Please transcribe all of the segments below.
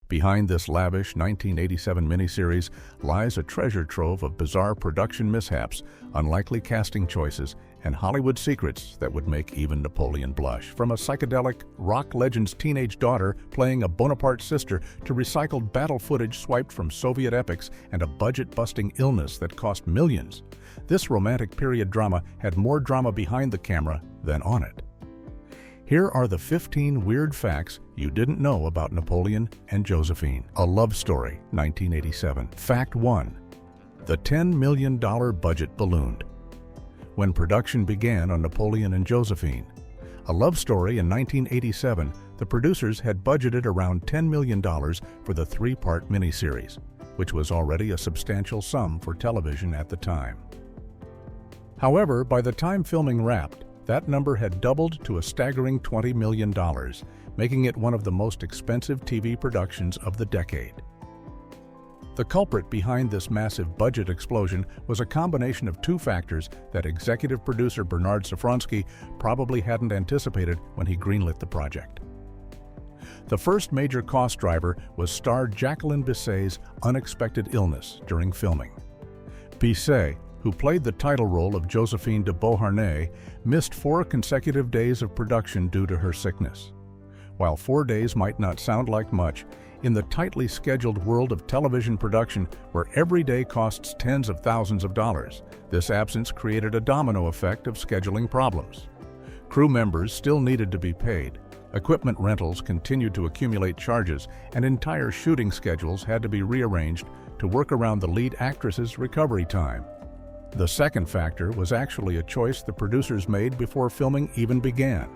Behind this lavish 1987 miniseries lies a treasure trove of bizarre production mishaps, unlikely casting choices, and Hollywood secrets that would make even Napoleon blush. From a psychedelic rock legend's teenage daughter playing a Bonaparte sister to recycled battle footage swiped from Soviet epics and a budget-busting illness that cost millions, this romantic period drama had more drama behind the camera than on it. Here are the 15 weird facts you didn't know about Napoleon and Josephine. A Love Story, 1987. Fact 1. The $10 million budget ballooned. When production began on Napoleon and Josephine, A Love Story in 1987, the producers had budgeted around $10 million for the three-part miniseries, which was already a substantial sum for television at the time. However, by the time filming wrapped, that number had doubled to a staggering $20 million, making it one of the most expensive TV productions of the decade. The culprit behind this massive budget explosion was a combination of two factors that executive producer Bernard Safransky probably hadn't anticipated when he greenlit the project. The first major cost driver was star Jacqueline Bisset's unexpected illness during filming. Bisset, who played the title role of Josephine de Beauharnais, missed 4 consecutive days of production due to her sickness. While 4 days might not sound like much, in the tightly scheduled world of television production where every day costs tens of thousands of dollars, this absence created a domino effect of scheduling problems. Crew members still needed to be paid, equipment rentals continued to accumulate charges, and entire shooting schedules had to be rearranged to work around the lead actress's recovery time. The second factor was actually a choice the producers made before filming even began.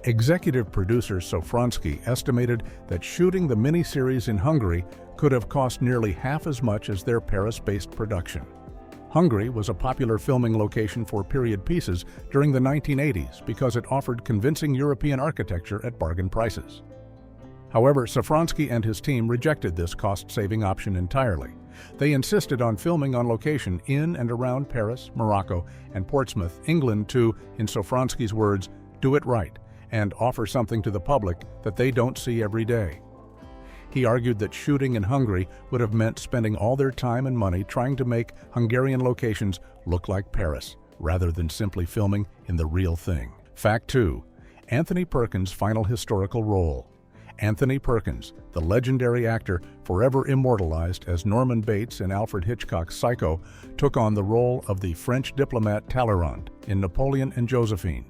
Executive producer Safransky estimated that shooting the miniseries in Hungary could have cost nearly half as much as their Paris-based production. Hungary was a popular filming location for period pieces during the 1980s because it offered convincing European architecture at bargain prices. However, Safransky and his team rejected this cost-saving option entirely. They insisted on filming on location in and around Paris, Morocco, and Portsmouth, England to, in Safransky's words, do it right and offer something to the public that they don't see every day. He argued that shooting in Hungary would have meant spending all their time and money trying to make Hungarian locations look like Paris, rather than simply filming in the real thing. Fact 2. Anthony Perkins' final historical role. Anthony Perkins, the legendary actor forever immortalized as Norman Bates in Alfred Hitchcock's Psycho, took on the role of the French diplomat Talleyrand in Napoleon and Josephine.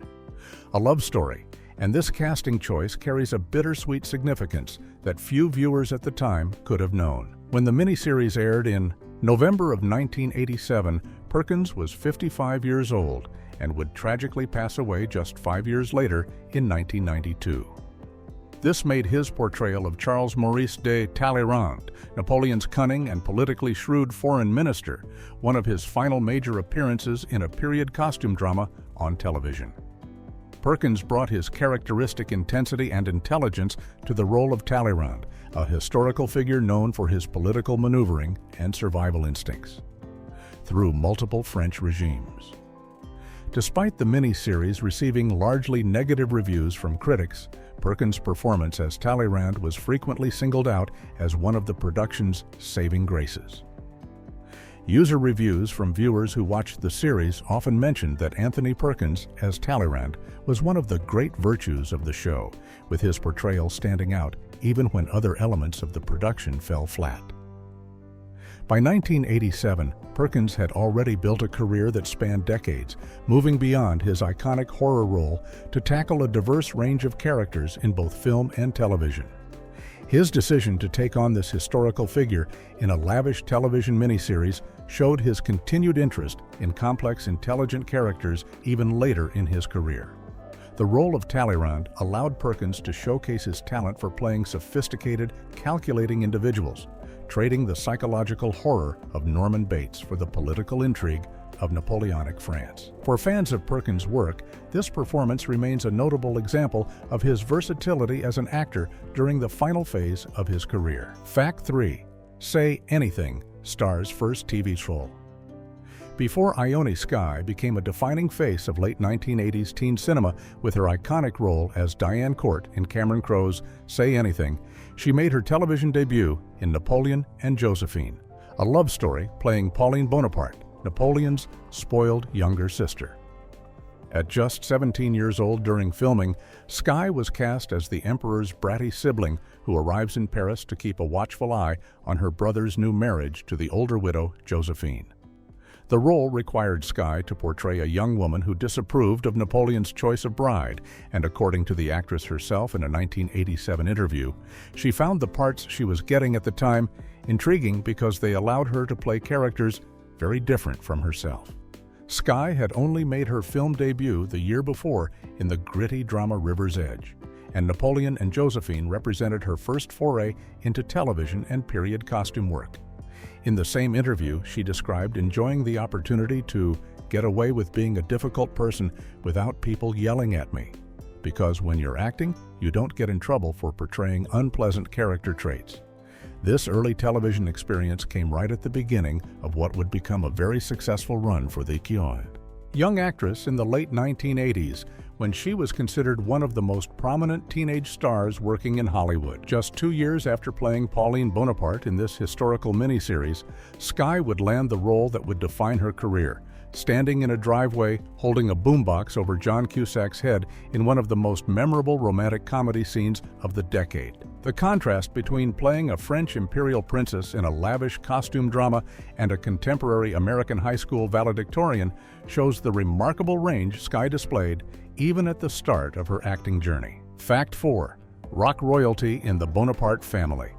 A Love Story, and this casting choice carries a bittersweet significance that few viewers at the time could have known. When the miniseries aired in November of 1987, Perkins was 55 years old and would tragically pass away just 5 years later in 1992. This made his portrayal of Charles Maurice de Talleyrand, Napoleon's cunning and politically shrewd foreign minister, one of his final major appearances in a period costume drama on television. Perkins brought his characteristic intensity and intelligence to the role of Talleyrand, a historical figure known for his political maneuvering and survival instincts, through multiple French regimes. Despite the miniseries receiving largely negative reviews from critics, Perkins' performance as Talleyrand was frequently singled out as one of the production's saving graces. User reviews from viewers who watched the series often mentioned that Anthony Perkins, as Talleyrand, was one of the great virtues of the show, with his portrayal standing out even when other elements of the production fell flat. By 1987, Perkins had already built a career that spanned decades, moving beyond his iconic horror role to tackle a diverse range of characters in both film and television. His decision to take on this historical figure in a lavish television miniseries showed his continued interest in complex, intelligent characters even later in his career. The role of Talleyrand allowed Perkins to showcase his talent for playing sophisticated, calculating individuals, trading the psychological horror of Norman Bates for the political intrigue of Napoleonic France. For fans of Perkins' work, this performance remains a notable example of his versatility as an actor during the final phase of his career. Fact 3. Say Anything star's first TV role. Before Ione Skye became a defining face of late 1980s teen cinema with her iconic role as Diane Court in Cameron Crowe's Say Anything, she made her television debut in Napoleon and Josephine, a love story playing Pauline Bonaparte, Napoleon's spoiled younger sister. At just 17 years old during filming, Skye was cast as the Emperor's bratty sibling who arrives in Paris to keep a watchful eye on her brother's new marriage to the older widow, Josephine. The role required Skye to portray a young woman who disapproved of Napoleon's choice of bride, and according to the actress herself in a 1987 interview, she found the parts she was getting at the time intriguing because they allowed her to play characters very different from herself. Skye had only made her film debut the year before in the gritty drama River's Edge, and Napoleon and Josephine represented her first foray into television and period costume work. In the same interview, she described enjoying the opportunity to get away with being a difficult person without people yelling at me, because when you're acting, you don't get in trouble for portraying unpleasant character traits. This early television experience came right at the beginning of what would become a very successful run for the Kyon. Young actress in the late 1980s, when she was considered one of the most prominent teenage stars working in Hollywood. Just 2 years after playing Pauline Bonaparte in this historical miniseries, Skye would land the role that would define her career, standing in a driveway holding a boombox over John Cusack's head in one of the most memorable romantic comedy scenes of the decade. The contrast between playing a French imperial princess in a lavish costume drama and a contemporary American high school valedictorian shows the remarkable range Skye displayed even at the start of her acting journey. Fact 4. Rock royalty in the Bonaparte family.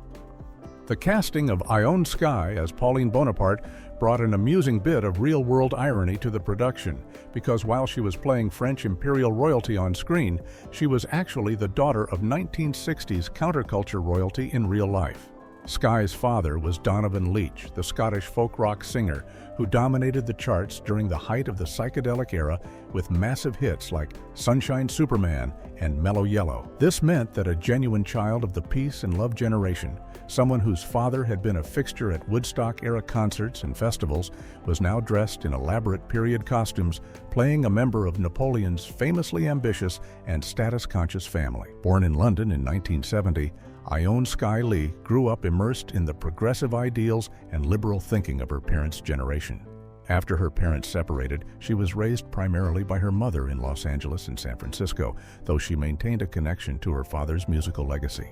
The casting of Ione Skye as Pauline Bonaparte brought an amusing bit of real-world irony to the production, because while she was playing French imperial royalty on screen, she was actually the daughter of 1960s counterculture royalty in real life. Skye's father was Donovan Leitch, the Scottish folk rock singer who dominated the charts during the height of the psychedelic era with massive hits like Sunshine Superman and Mellow Yellow. This meant that a genuine child of the peace and love generation, someone whose father had been a fixture at Woodstock-era concerts and festivals, was now dressed in elaborate period costumes, playing a member of Napoleon's famously ambitious and status-conscious family. Born in London in 1970, Ione Skye Lee grew up immersed in the progressive ideals and liberal thinking of her parents' generation. After her parents separated, she was raised primarily by her mother in Los Angeles and San Francisco, though she maintained a connection to her father's musical legacy.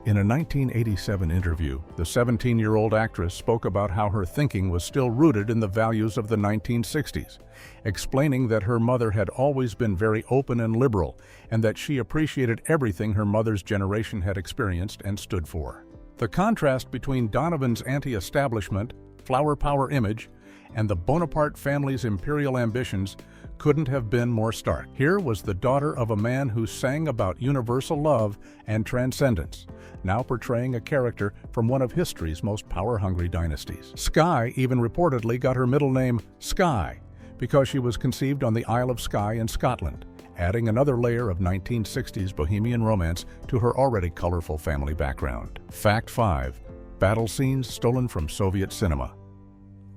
In a 1987 interview, the 17-year-old actress spoke about how her thinking was still rooted in the values of the 1960s, explaining that her mother had always been very open and liberal, and that she appreciated everything her mother's generation had experienced and stood for. The contrast between Donovan's anti-establishment, flower power image, and the Bonaparte family's imperial ambitions couldn't have been more stark. Here was the daughter of a man who sang about universal love and transcendence, now portraying a character from one of history's most power-hungry dynasties. Skye even reportedly got her middle name Skye because she was conceived on the Isle of Skye in Scotland, adding another layer of 1960s bohemian romance to her already colorful family background. Fact 5. Battle scenes stolen from Soviet cinema.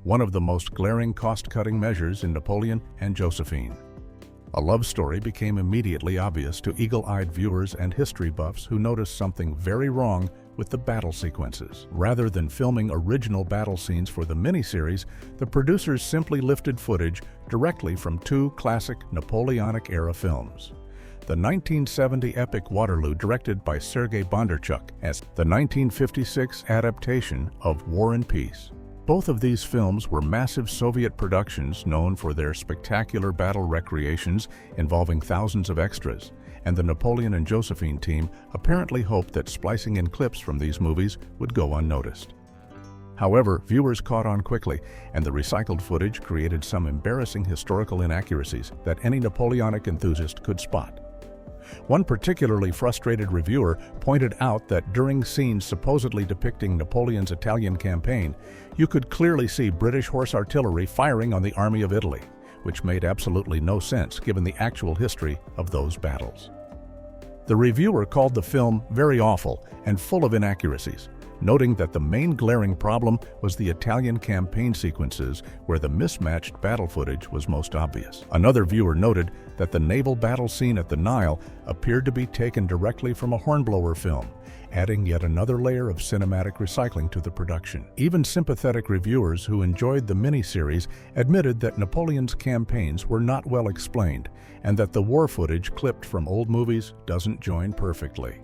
One of the most glaring cost-cutting measures in Napoleon and Josephine. A love story became immediately obvious to eagle-eyed viewers and history buffs who noticed something very wrong with the battle sequences. Rather than filming original battle scenes for the miniseries, the producers simply lifted footage directly from two classic Napoleonic-era films. The 1970 epic Waterloo, directed by Sergei Bondarchuk, as the 1956 adaptation of War and Peace. Both of these films were massive Soviet productions known for their spectacular battle recreations involving thousands of extras, and the Napoleon and Josephine team apparently hoped that splicing in clips from these movies would go unnoticed. However, viewers caught on quickly, and the recycled footage created some embarrassing historical inaccuracies that any Napoleonic enthusiast could spot. One particularly frustrated reviewer pointed out that during scenes supposedly depicting Napoleon's Italian campaign, you could clearly see British horse artillery firing on the Army of Italy, which made absolutely no sense given the actual history of those battles. The reviewer called the film very awful and full of inaccuracies, noting that the main glaring problem was the Italian campaign sequences where the mismatched battle footage was most obvious. Another viewer noted that the naval battle scene at the Nile appeared to be taken directly from a Hornblower film, adding yet another layer of cinematic recycling to the production. Even sympathetic reviewers who enjoyed the miniseries admitted that Napoleon's campaigns were not well explained and that the war footage clipped from old movies doesn't join perfectly.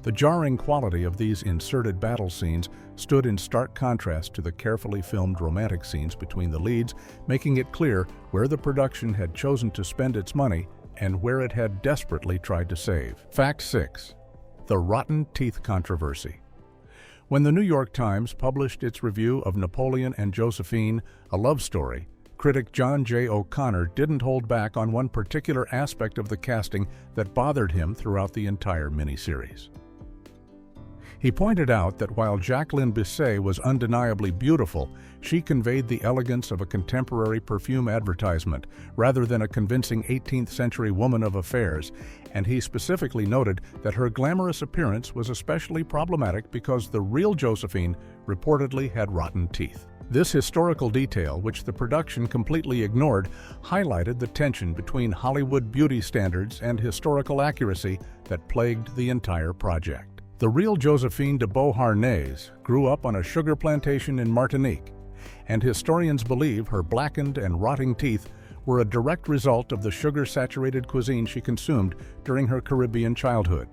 The jarring quality of these inserted battle scenes stood in stark contrast to the carefully filmed romantic scenes between the leads, making it clear where the production had chosen to spend its money and where it had desperately tried to save. Fact 6. The rotten teeth controversy. When the New York Times published its review of Napoleon and Josephine, a love story, critic John J. O'Connor didn't hold back on one particular aspect of the casting that bothered him throughout the entire miniseries. He pointed out that while Jacqueline Bisset was undeniably beautiful, she conveyed the elegance of a contemporary perfume advertisement rather than a convincing 18th-century woman of affairs, and he specifically noted that her glamorous appearance was especially problematic because the real Josephine reportedly had rotten teeth. This historical detail, which the production completely ignored, highlighted the tension between Hollywood beauty standards and historical accuracy that plagued the entire project. The real Josephine de Beauharnais grew up on a sugar plantation in Martinique, and historians believe her blackened and rotting teeth were a direct result of the sugar-saturated cuisine she consumed during her Caribbean childhood.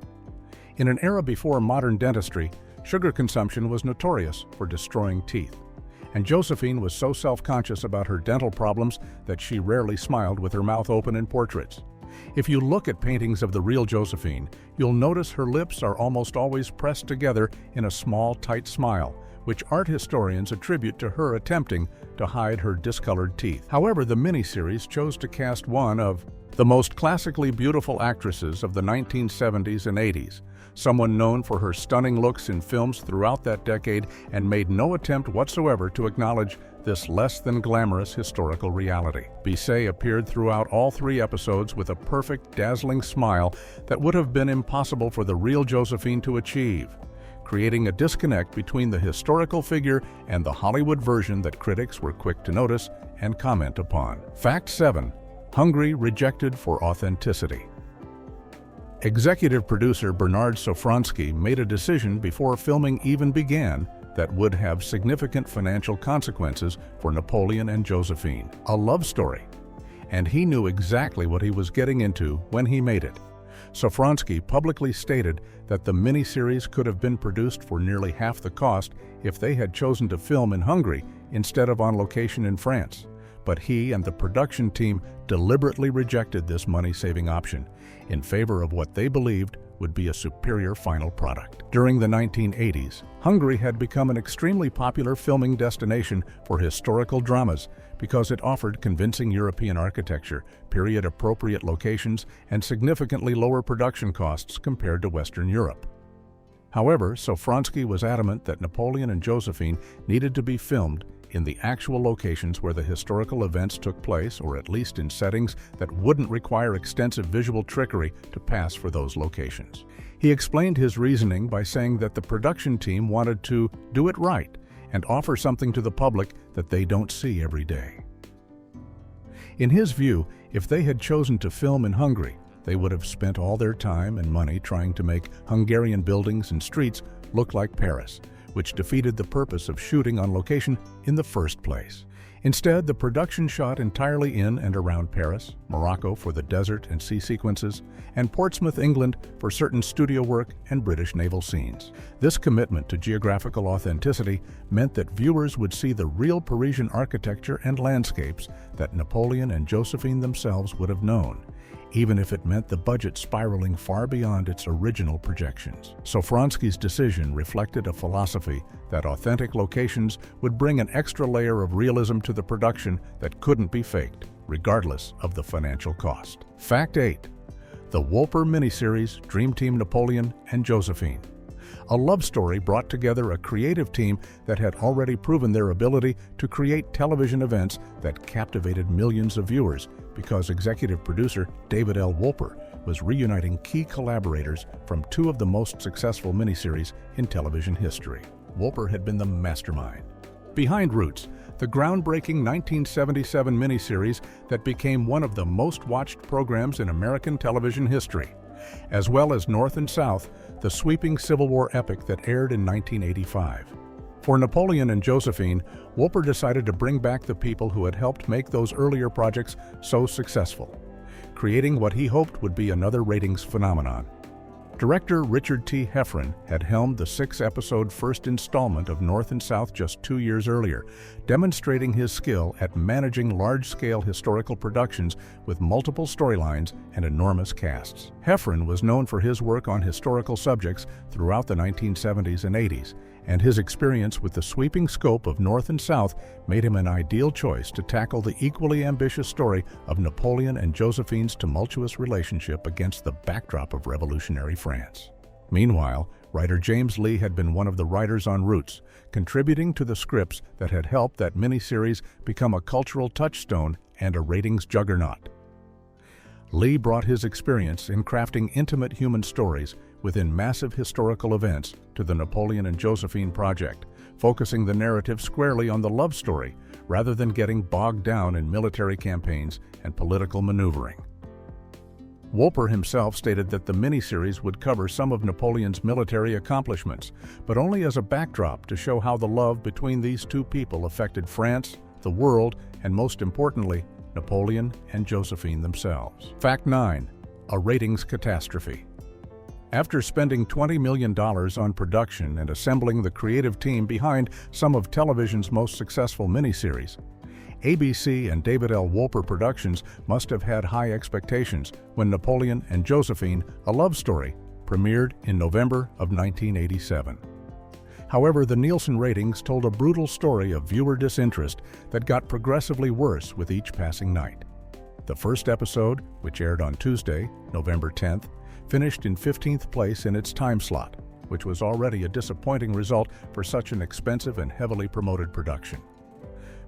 In an era before modern dentistry, sugar consumption was notorious for destroying teeth, and Josephine was so self-conscious about her dental problems that she rarely smiled with her mouth open in portraits. If you look at paintings of the real Josephine, you'll notice her lips are almost always pressed together in a small, tight smile, which art historians attribute to her attempting to hide her discolored teeth. However, the miniseries chose to cast one of the most classically beautiful actresses of the 1970s and 80s, someone known for her stunning looks in films throughout that decade, and made no attempt whatsoever to acknowledge this less than glamorous historical reality. Bisset appeared throughout all 3 episodes with a perfect, dazzling smile that would have been impossible for the real Josephine to achieve, creating a disconnect between the historical figure and the Hollywood version that critics were quick to notice and comment upon. Fact 7. Hungry rejected for authenticity. Executive producer Bernard Sofransky made a decision before filming even began that would have significant financial consequences for Napoleon and Josephine, a love story, and he knew exactly what he was getting into when he made it. Sofransky publicly stated that the miniseries could have been produced for nearly half the cost if they had chosen to film in Hungary instead of on location in France, but he and the production team deliberately rejected this money-saving option in favor of what they believed would be a superior final product. During the 1980s, Hungary had become an extremely popular filming destination for historical dramas because it offered convincing European architecture, period-appropriate locations, and significantly lower production costs compared to Western Europe. However, Sofransky was adamant that Napoleon and Josephine needed to be filmed in the actual locations where the historical events took place, or at least in settings that wouldn't require extensive visual trickery to pass for those locations. He explained his reasoning by saying that the production team wanted to do it right and offer something to the public that they don't see every day. In his view, if they had chosen to film in Hungary, they would have spent all their time and money trying to make Hungarian buildings and streets look like Paris, which defeated the purpose of shooting on location in the first place. Instead, the production shot entirely in and around Paris, Morocco for the desert and sea sequences, and Portsmouth, England for certain studio work and British naval scenes. This commitment to geographical authenticity meant that viewers would see the real Parisian architecture and landscapes that Napoleon and Josephine themselves would have known, even if it meant the budget spiraling far beyond its original projections. Sofransky's decision reflected a philosophy that authentic locations would bring an extra layer of realism to the production that couldn't be faked, regardless of the financial cost. Fact 8. The Wolper miniseries Dream Team Napoleon and Josephine. A love story brought together a creative team that had already proven their ability to create television events that captivated millions of viewers because executive producer David L. Wolper was reuniting key collaborators from two of the most successful miniseries in television history. Wolper had been the mastermind behind Roots, the groundbreaking 1977 miniseries that became one of the most watched programs in American television history, as well as North and South, the sweeping Civil War epic that aired in 1985. For Napoleon and Josephine, Wolper decided to bring back the people who had helped make those earlier projects so successful, creating what he hoped would be another ratings phenomenon. Director Richard T. Heffron had helmed the 6-episode first installment of North and South just 2 years earlier, demonstrating his skill at managing large-scale historical productions with multiple storylines and enormous casts. Heffron was known for his work on historical subjects throughout the 1970s and 80s, and his experience with the sweeping scope of North and South made him an ideal choice to tackle the equally ambitious story of Napoleon and Josephine's tumultuous relationship against the backdrop of revolutionary France. Meanwhile, writer James Lee had been one of the writers on Roots, contributing to the scripts that had helped that miniseries become a cultural touchstone and a ratings juggernaut. Lee brought his experience in crafting intimate human stories within massive historical events to the Napoleon and Josephine project, focusing the narrative squarely on the love story rather than getting bogged down in military campaigns and political maneuvering. Wolper himself stated that the miniseries would cover some of Napoleon's military accomplishments, but only as a backdrop to show how the love between these two people affected France, the world, and most importantly, Napoleon and Josephine themselves. Fact 9. A ratings catastrophe. After spending $20 million on production and assembling the creative team behind some of television's most successful miniseries, ABC and David L. Wolper Productions must have had high expectations when Napoleon and Josephine, A Love Story, premiered in November of 1987. However, the Nielsen ratings told a brutal story of viewer disinterest that got progressively worse with each passing night. The first episode, which aired on Tuesday, November 10th, finished in 15th place in its time slot, which was already a disappointing result for such an expensive and heavily promoted production.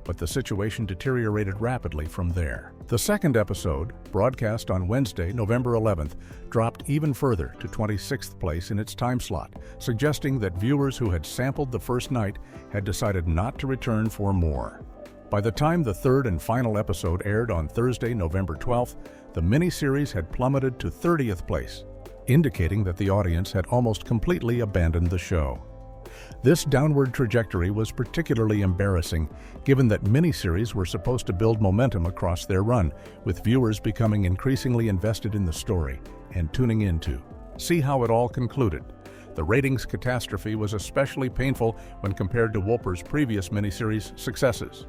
But the situation deteriorated rapidly from there. The second episode, broadcast on Wednesday, November 11th, dropped even further to 26th place in its time slot, suggesting that viewers who had sampled the first night had decided not to return for more. By the time the third and final episode aired on Thursday, November 12th, the miniseries had plummeted to 30th place, indicating that the audience had almost completely abandoned the show. This downward trajectory was particularly embarrassing, given that miniseries were supposed to build momentum across their run, with viewers becoming increasingly invested in the story and tuning in to see how it all concluded. The ratings catastrophe was especially painful when compared to Wolper's previous miniseries successes.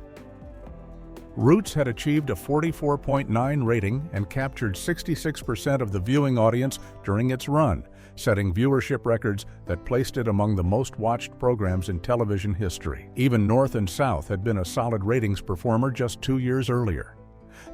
Roots had achieved a 44.9 rating and captured 66% of the viewing audience during its run, setting viewership records that placed it among the most watched programs in television history. Even North and South had been a solid ratings performer just 2 years earlier.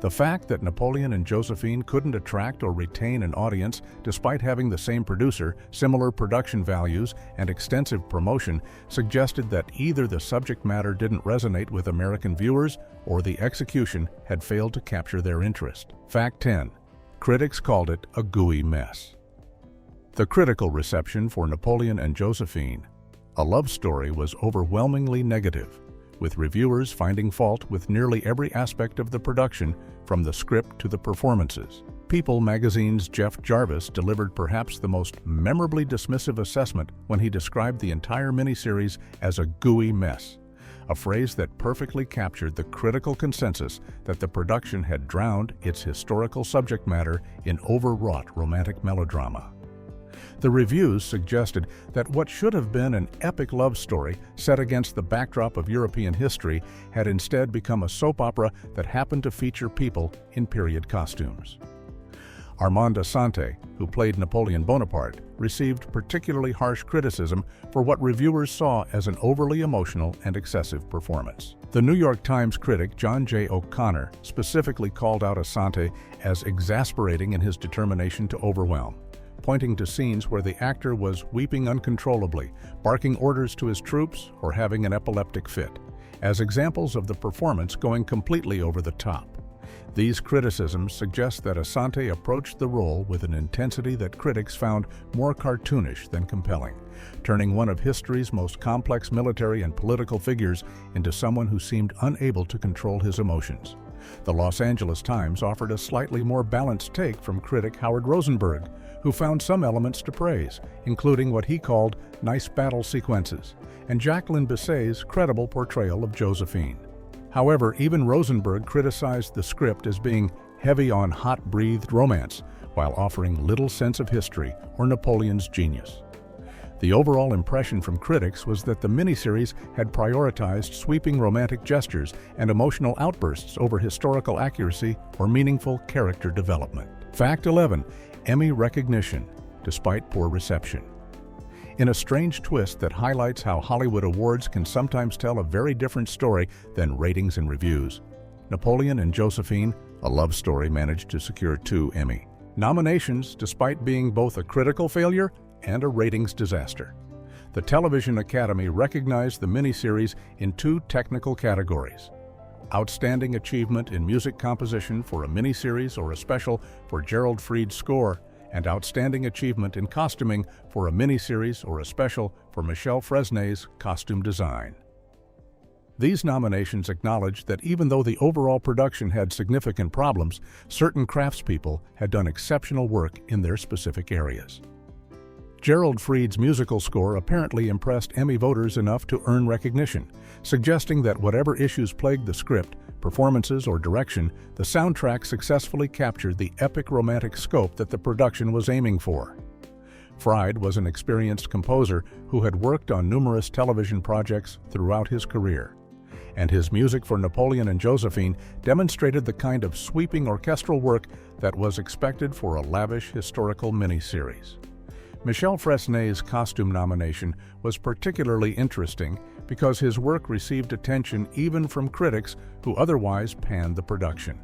The fact that Napoleon and Josephine couldn't attract or retain an audience despite having the same producer, similar production values, and extensive promotion suggested that either the subject matter didn't resonate with American viewers or the execution had failed to capture their interest. Fact 10. Critics called it a gooey mess. The critical reception for Napoleon and Josephine, A Love Story, was overwhelmingly negative, with reviewers finding fault with nearly every aspect of the production, from the script to the performances. People magazine's Jeff Jarvis delivered perhaps the most memorably dismissive assessment when he described the entire miniseries as a gooey mess, a phrase that perfectly captured the critical consensus that the production had drowned its historical subject matter in overwrought romantic melodrama. The reviews suggested that what should have been an epic love story set against the backdrop of European history had instead become a soap opera that happened to feature people in period costumes. Armand Assante, who played Napoleon Bonaparte, received particularly harsh criticism for what reviewers saw as an overly emotional and excessive performance. The New York Times critic John J. O'Connor specifically called out Assante as exasperating in his determination to overwhelm, pointing to scenes where the actor was weeping uncontrollably, barking orders to his troops, or having an epileptic fit, as examples of the performance going completely over the top. These criticisms suggest that Asante approached the role with an intensity that critics found more cartoonish than compelling, turning one of history's most complex military and political figures into someone who seemed unable to control his emotions. The Los Angeles Times offered a slightly more balanced take from critic Howard Rosenberg, who found some elements to praise, including what he called nice battle sequences, and Jacqueline Bisset's credible portrayal of Josephine. However, even Rosenberg criticized the script as being heavy on hot-breathed romance, while offering little sense of history or Napoleon's genius. The overall impression from critics was that the miniseries had prioritized sweeping romantic gestures and emotional outbursts over historical accuracy or meaningful character development. Fact 11. Emmy recognition, despite poor reception. In a strange twist that highlights how Hollywood awards can sometimes tell a very different story than ratings and reviews, Napoleon and Josephine, a love story, managed to secure 2 Emmy nominations despite being both a critical failure and a ratings disaster. The Television Academy recognized the miniseries in 2 technical categories: Outstanding Achievement in Music Composition for a Miniseries or a Special for Gerald Fried's score, and Outstanding Achievement in Costuming for a Miniseries or a Special for Michel Fresnay's costume design. These nominations acknowledged that even though the overall production had significant problems, certain craftspeople had done exceptional work in their specific areas. Gerald Fried's musical score apparently impressed Emmy voters enough to earn recognition, suggesting that whatever issues plagued the script, performances, or direction, the soundtrack successfully captured the epic romantic scope that the production was aiming for. Fried was an experienced composer who had worked on numerous television projects throughout his career, and his music for Napoleon and Josephine demonstrated the kind of sweeping orchestral work that was expected for a lavish historical miniseries. Michel Fresnay's costume nomination was particularly interesting because his work received attention even from critics who otherwise panned the production.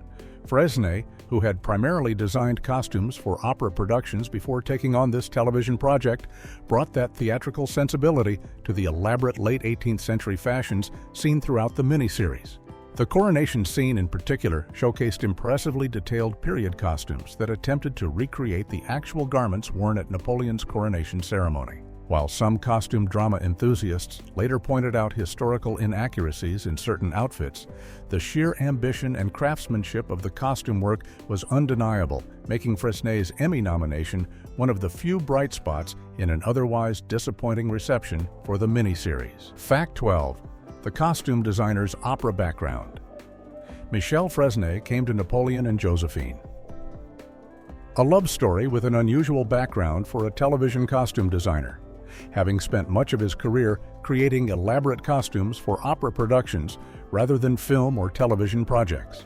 Fresnay, who had primarily designed costumes for opera productions before taking on this television project, brought that theatrical sensibility to the elaborate late 18th century fashions seen throughout the miniseries. The coronation scene in particular showcased impressively detailed period costumes that attempted to recreate the actual garments worn at Napoleon's coronation ceremony. While some costume drama enthusiasts later pointed out historical inaccuracies in certain outfits, the sheer ambition and craftsmanship of the costume work was undeniable, making Fresnay's Emmy nomination one of the few bright spots in an otherwise disappointing reception for the miniseries. Fact 12. The costume designer's opera background. Michel Fresnay came to Napoleon and Josephine, a love story with an unusual background for a television costume designer, having spent much of his career creating elaborate costumes for opera productions rather than film or television projects.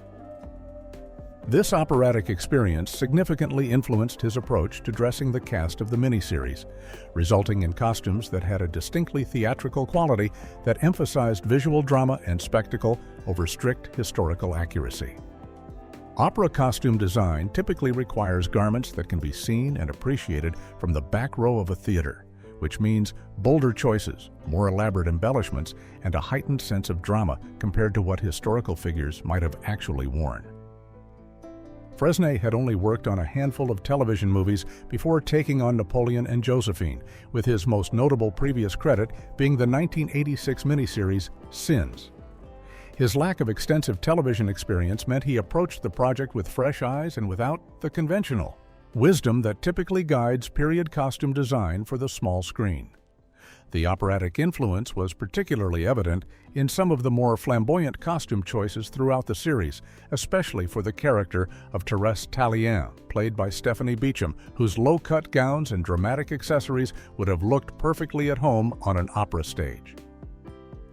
This operatic experience significantly influenced his approach to dressing the cast of the miniseries, resulting in costumes that had a distinctly theatrical quality that emphasized visual drama and spectacle over strict historical accuracy. Opera costume design typically requires garments that can be seen and appreciated from the back row of a theater, which means bolder choices, more elaborate embellishments, and a heightened sense of drama compared to what historical figures might have actually worn. Fresnay had only worked on a handful of television movies before taking on Napoleon and Josephine, with his most notable previous credit being the 1986 miniseries Sins. His lack of extensive television experience meant he approached the project with fresh eyes and without the conventional wisdom that typically guides period costume design for the small screen. The operatic influence was particularly evident in some of the more flamboyant costume choices throughout the series, especially for the character of Thérèse Tallien, played by Stephanie Beacham, whose low-cut gowns and dramatic accessories would have looked perfectly at home on an opera stage.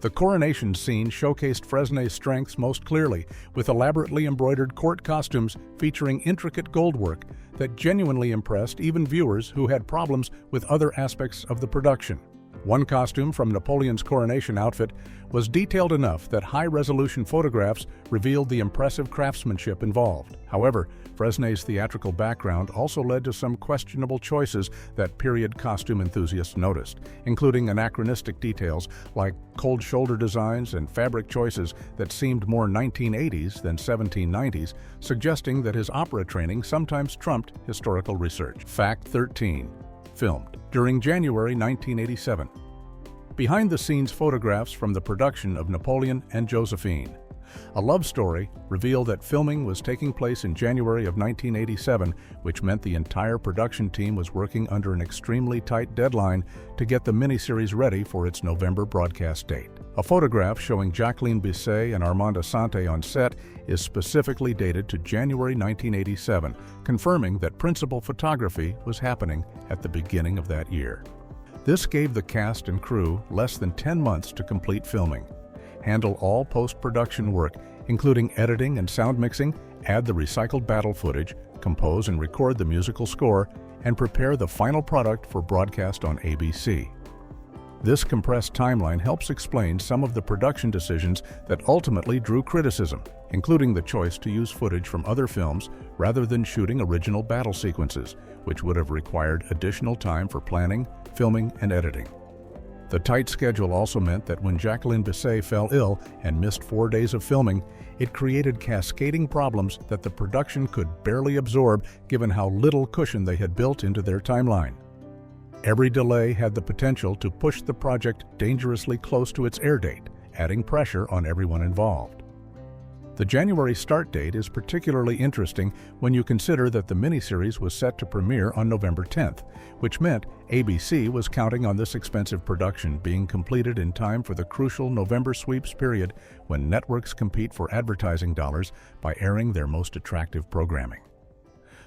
The coronation scene showcased Fresnay's strengths most clearly, with elaborately embroidered court costumes featuring intricate goldwork that genuinely impressed even viewers who had problems with other aspects of the production. One costume from Napoleon's coronation outfit was detailed enough that high-resolution photographs revealed the impressive craftsmanship involved. However, Fresnay's theatrical background also led to some questionable choices that period costume enthusiasts noticed, including anachronistic details like cold shoulder designs and fabric choices that seemed more 1980s than 1790s, suggesting that his opera training sometimes trumped historical research. Fact 13. Filmed during January 1987. Behind-the-scenes photographs from the production of Napoleon and Josephine. A love story revealed that filming was taking place in January of 1987, which meant the entire production team was working under an extremely tight deadline to get the miniseries ready for its November broadcast date. A photograph showing Jacqueline Bisset and Armand Assante on set is specifically dated to January 1987, confirming that principal photography was happening at the beginning of that year. This gave the cast and crew less than 10 months to complete filming, handle all post-production work, including editing and sound mixing, add the recycled battle footage, compose and record the musical score, and prepare the final product for broadcast on ABC. This compressed timeline helps explain some of the production decisions that ultimately drew criticism, including the choice to use footage from other films rather than shooting original battle sequences, which would have required additional time for planning, filming, and editing. The tight schedule also meant that when Jacqueline Bisset fell ill and missed 4 days of filming, it created cascading problems that the production could barely absorb given how little cushion they had built into their timeline. Every delay had the potential to push the project dangerously close to its air date, adding pressure on everyone involved. The January start date is particularly interesting when you consider that the miniseries was set to premiere on November 10th, which meant ABC was counting on this expensive production being completed in time for the crucial November sweeps period when networks compete for advertising dollars by airing their most attractive programming.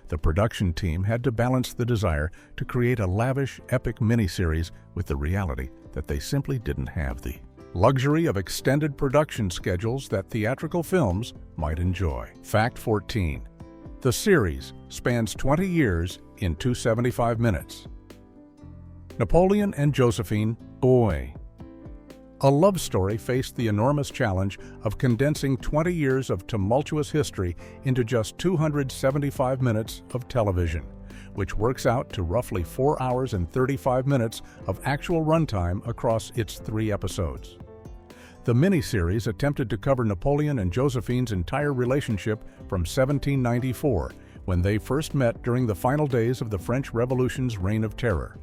The production team had to balance the desire to create a lavish, epic miniseries with the reality that they simply didn't have the luxury of extended production schedules that theatrical films might enjoy. Fact 14. The series spans 20 years in 275 minutes. Napoleon and Josephine, boy. A love story faced the enormous challenge of condensing 20 years of tumultuous history into just 275 minutes of television, which works out to roughly 4 hours and 35 minutes of actual runtime across its 3 episodes. The miniseries attempted to cover Napoleon and Josephine's entire relationship from 1794, when they first met during the final days of the French Revolution's reign of terror,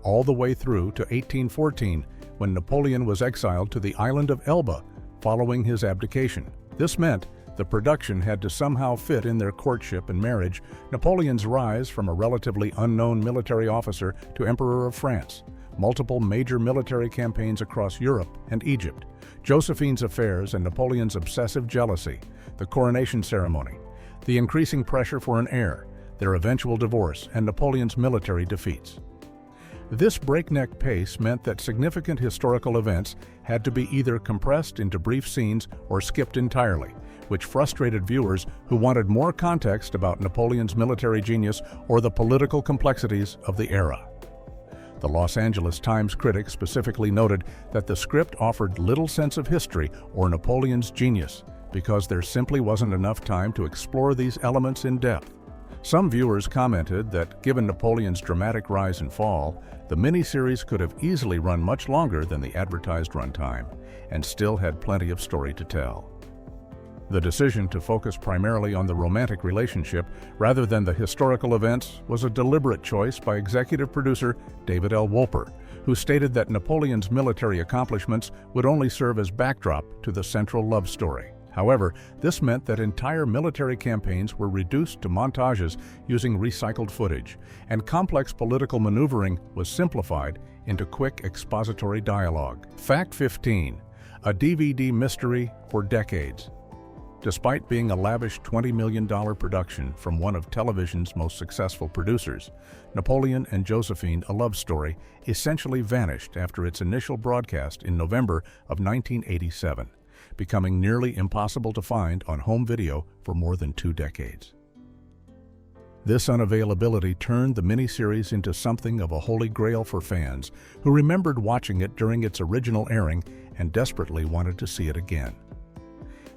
all the way through to 1814, when Napoleon was exiled to the island of Elba following his abdication. This meant the production had to somehow fit in their courtship and marriage, Napoleon's rise from a relatively unknown military officer to Emperor of France, multiple major military campaigns across Europe and Egypt, Josephine's affairs and Napoleon's obsessive jealousy, the coronation ceremony, the increasing pressure for an heir, their eventual divorce, and Napoleon's military defeats. This breakneck pace meant that significant historical events had to be either compressed into brief scenes or skipped entirely, which frustrated viewers who wanted more context about Napoleon's military genius or the political complexities of the era. The Los Angeles Times critic specifically noted that the script offered little sense of history or Napoleon's genius because there simply wasn't enough time to explore these elements in depth. Some viewers commented that, given Napoleon's dramatic rise and fall, the miniseries could have easily run much longer than the advertised runtime, and still had plenty of story to tell. The decision to focus primarily on the romantic relationship rather than the historical events was a deliberate choice by executive producer David L. Wolper, who stated that Napoleon's military accomplishments would only serve as backdrop to the central love story. However, this meant that entire military campaigns were reduced to montages using recycled footage, and complex political maneuvering was simplified into quick expository dialogue. Fact 15. A DVD mystery for decades. Despite being a lavish $20 million production from one of television's most successful producers, Napoleon and Josephine, A Love Story essentially vanished after its initial broadcast in November of 1987. Becoming nearly impossible to find on home video for more than 2 decades. This unavailability turned the miniseries into something of a holy grail for fans who remembered watching it during its original airing and desperately wanted to see it again.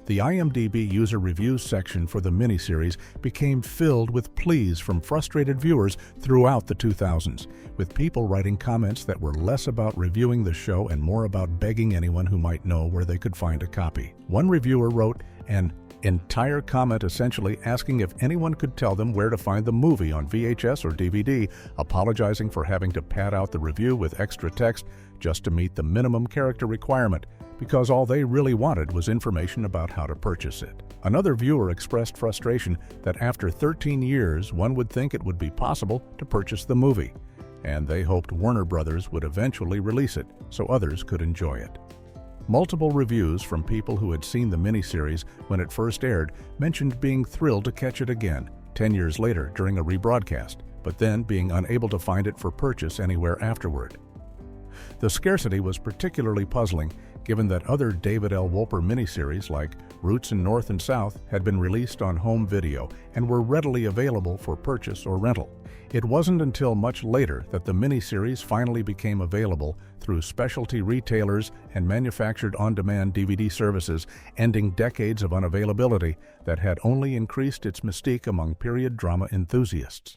The IMDb user reviews section for the miniseries became filled with pleas from frustrated viewers throughout the 2000s, with people writing comments that were less about reviewing the show and more about begging anyone who might know where they could find a copy. One reviewer wrote an entire comment essentially asking if anyone could tell them where to find the movie on VHS or DVD, apologizing for having to pad out the review with extra text just to meet the minimum character requirement, because all they really wanted was information about how to purchase it. Another viewer expressed frustration that after 13 years, one would think it would be possible to purchase the movie, and they hoped Warner Brothers would eventually release it so others could enjoy it. Multiple reviews from people who had seen the miniseries when it first aired mentioned being thrilled to catch it again 10 years later during a rebroadcast, but then being unable to find it for purchase anywhere afterward. The scarcity was particularly puzzling, given that other David L. Wolper miniseries like Roots and North and South had been released on home video and were readily available for purchase or rental. It wasn't until much later that the miniseries finally became available through specialty retailers and manufactured on-demand DVD services, ending decades of unavailability that had only increased its mystique among period drama enthusiasts.